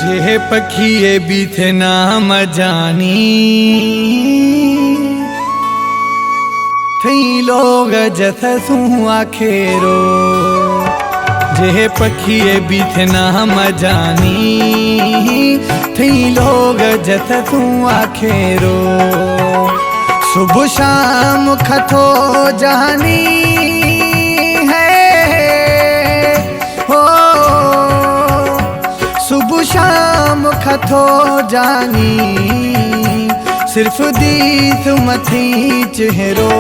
जे पखिए बीथे नाम जानी थई लोग जथ तू आखेरो। जे पखिए बीथे नाम जानी थई लोग जथ तू आखेरो। सुबह शाम खथो जानी सुबह शाम खथो जानी सिर्फ दीस मथी चेहरो।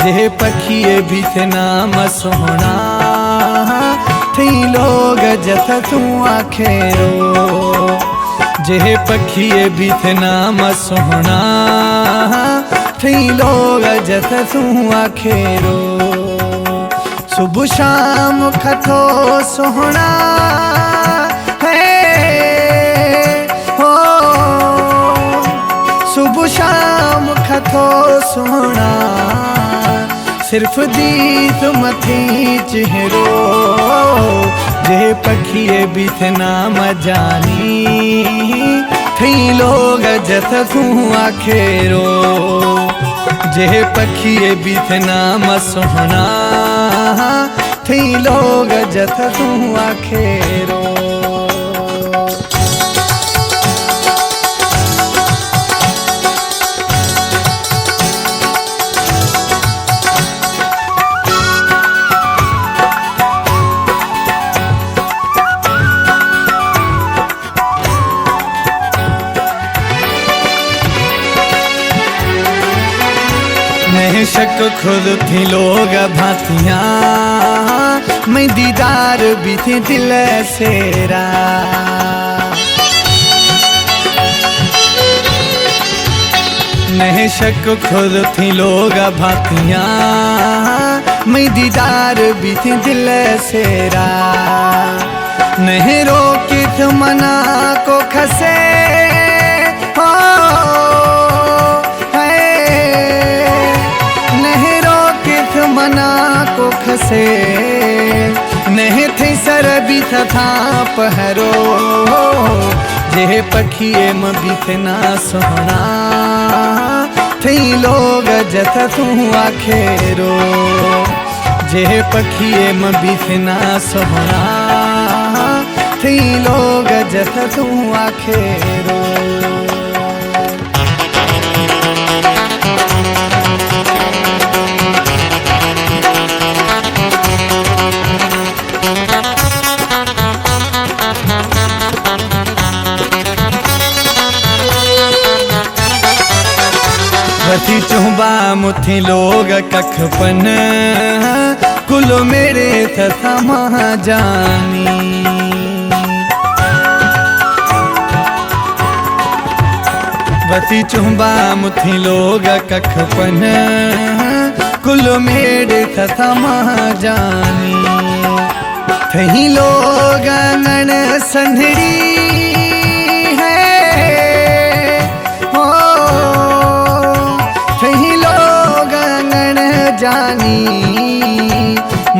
जे पखिए बीथे नाम सोहना थी लोग जथ तू आखेरो। जे पखिए बीथे नाम सोहना थी लोग जथ तू आखेरो। सुबह शाम खथो सोहना सुबह शाम खथो सोना सिर्फ दीस मथी चेहरो। जे पखिए बीथे नाम जानी थी लोग जथ तू आखेरो। जे पखिए बीथे नाम सोहना थी लोग जथ तू आखेरो। मैं शक खुद थी लोग भातियाँ मैं दीदार भी थी दिल सेरा। मैं शक खुद थी लोग भातियाँ मैं दीदार भी थी दिल सेरा। नहीं रोकी तो मना को खसे मना को खसे नहीं थी सर भी था पहरो। जे पखिए म बीथे ना सोहना थी लोग जथ तू आखेरो। जे पखिए म बीथे ना सोहना थी लोग जथ तू आखेरो। रथी चुहबा मुथी लोग कखपन कुल मेरे तथा महाजानी। रथी चुहबा मुथी लोग कखपन कुल मेरे तथा महाजानी। थही लोग नन संधड़ी जानी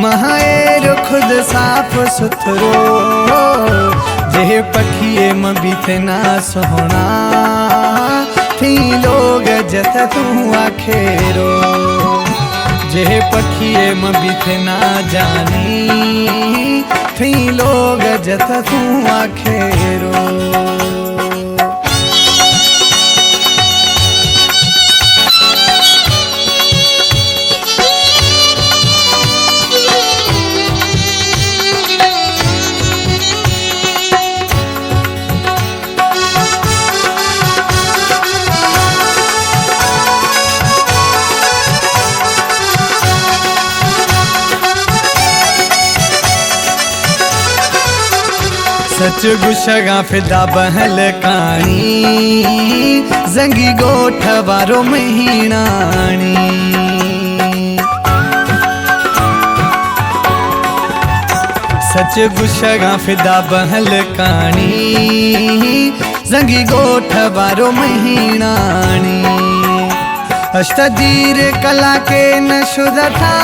महाएर खुद साफ सुथरो। जे पखिए म बीथे ना सोहना थी लोग जथ तू आखेरो। जे पखिए म बीथे ना जानी थी लोग जथ तू आखेरो। सच गुशगा फिदा बहल कानी जंगी गोठ वारो महीनानी। सच गुशगा फिदा बहल कानी जंगी गोठ वारो महीनानी। अष्टदीर कला के न शुद्ध था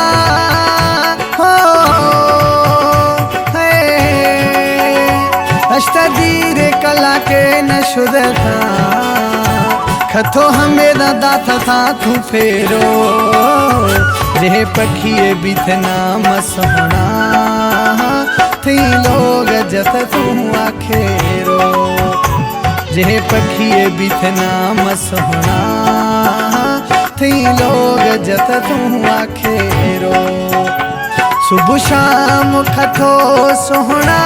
अष्ट कदीर कला के न शुद्ध था खथो हमें दाता था तू फेरो जे पखिए बिथना मसहना थी लोग जत तू आखेरो जे पखिए बिथना मसहना थी लोग जत तू आखेरो सुबह शाम खथो सोहना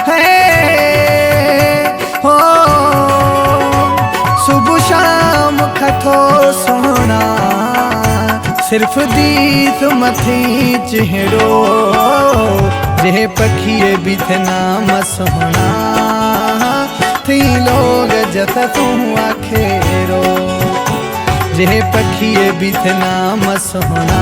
है हो सुबह शाम खथो सोहना सिर्फ दीत मथी चेहरो जे पखिए बिथना मसहना थी लोग जत तू आखेरो जे पखिए बिथना मसहना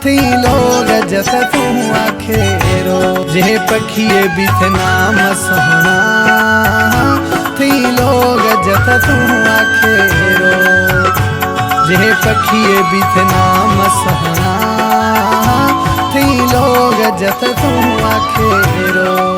थी लोग जत तू आखेरो जे पखिए बिथना मसहना थी लोग जत तू आखेरो जे पखिए बिथना मसहना थी लोग जत तू आखेरो।